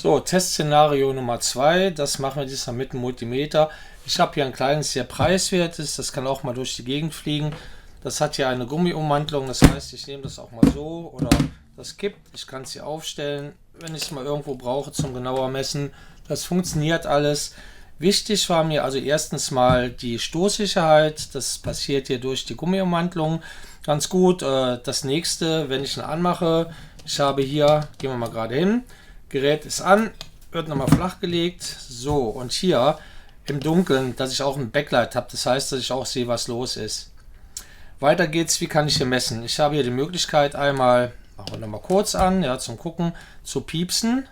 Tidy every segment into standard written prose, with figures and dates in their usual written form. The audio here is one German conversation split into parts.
So, Testszenario Nummer 2, das machen wir diesmal mit dem Multimeter. Ich habe hier ein kleines, sehr preiswertes, das kann auch mal durch die Gegend fliegen. Das hat hier eine Gummiummantelung, das heißt, ich nehme das auch mal so oder das kippt. Ich kann es hier aufstellen, wenn ich es mal irgendwo brauche zum genauer messen. Das funktioniert alles. Wichtig war mir also erstens mal die Stoßsicherheit, das passiert hier durch die Gummiummantelung ganz gut. Das nächste, wenn ich ihn anmache, ich habe hier, gehen wir mal gerade hin, Gerät ist an, wird nochmal flach gelegt, so, und hier im Dunkeln, dass ich auch ein Backlight habe, das heißt, dass ich auch sehe, was los ist. Weiter geht's, wie kann ich hier messen? Ich habe hier die Möglichkeit einmal, machen wir nochmal kurz an, ja, zum Gucken, zu piepsen.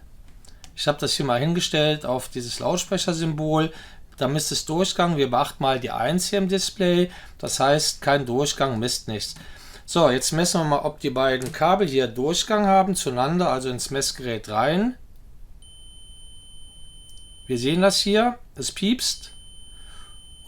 Ich habe das hier mal hingestellt auf dieses Lautsprechersymbol. Da misst es Durchgang. Wir beachten mal die 1 hier im Display. Das heißt, kein Durchgang, misst nichts. So, jetzt messen wir mal, ob die beiden Kabel hier Durchgang haben zueinander, also ins Messgerät rein. Wir sehen das hier, es piepst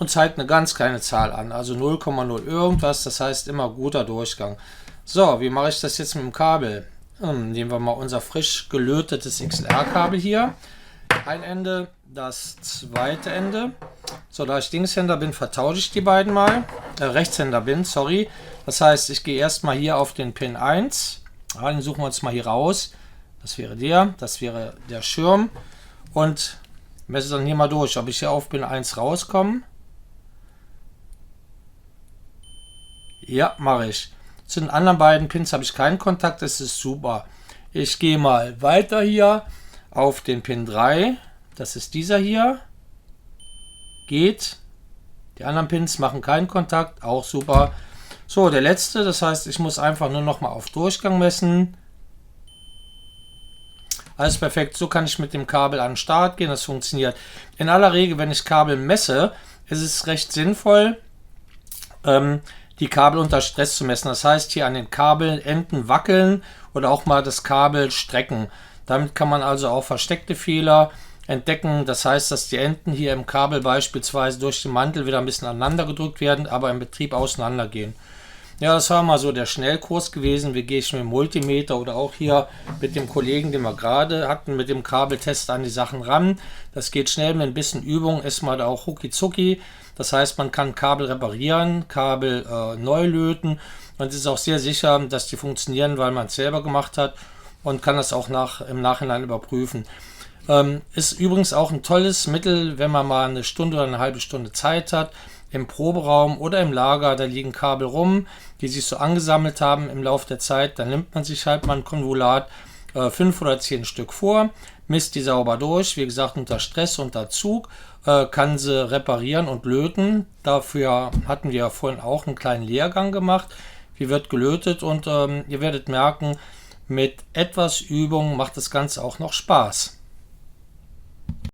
und zeigt eine ganz kleine Zahl an, also 0,0 irgendwas, das heißt immer guter Durchgang. So, wie mache ich das jetzt mit dem Kabel? Nehmen wir mal unser frisch gelötetes XLR-Kabel hier. Ein Ende, das zweite Ende. So, da ich Linkshänder bin, vertausche ich die beiden mal. Rechtshänder bin, sorry. Das heißt, ich gehe erstmal hier auf den Pin 1. Ja, den suchen wir uns mal hier raus. Das wäre der Schirm. Und messe dann hier mal durch, ob ich hier auf Pin 1 rauskomme. Ja, mache ich. Zu den anderen beiden Pins habe ich keinen Kontakt, das ist super. Ich gehe mal weiter hier auf den Pin 3. Das ist dieser hier. Geht. Die anderen Pins machen keinen Kontakt, auch super. So, der letzte, das heißt, ich muss einfach nur noch mal auf Durchgang messen. Alles perfekt, so kann ich mit dem Kabel an den Start gehen, das funktioniert. In aller Regel, wenn ich Kabel messe, ist es recht sinnvoll, die Kabel unter Stress zu messen. Das heißt, hier an den Kabelenden wackeln oder auch mal das Kabel strecken. Damit kann man also auch versteckte Fehler entdecken. Das heißt, dass die Enden hier im Kabel beispielsweise durch den Mantel wieder ein bisschen aneinander gedrückt werden, aber im Betrieb auseinandergehen. Ja, das war mal so der Schnellkurs gewesen. Wie gehe ich mit dem Multimeter oder auch hier mit dem Kollegen, den wir gerade hatten, mit dem Kabeltest an die Sachen ran. Das geht schnell mit ein bisschen Übung, ist mal da auch rucki zucki. Das heißt, man kann Kabel reparieren, Kabel neu löten. Man ist auch sehr sicher, dass die funktionieren, weil man es selber gemacht hat und kann das auch im Nachhinein überprüfen. Ist übrigens auch ein tolles Mittel, wenn man mal eine Stunde oder eine halbe Stunde Zeit hat, im Proberaum oder im Lager, da liegen Kabel rum, die sich so angesammelt haben im Laufe der Zeit. Dann nimmt man sich halt mal ein Konvolut, 5 oder 10 Stück vor, misst die sauber durch, wie gesagt unter Stress, unter Zug, kann sie reparieren und löten. Dafür hatten wir ja vorhin auch einen kleinen Lehrgang gemacht, wie wird gelötet, und ihr werdet merken, mit etwas Übung macht das Ganze auch noch Spaß.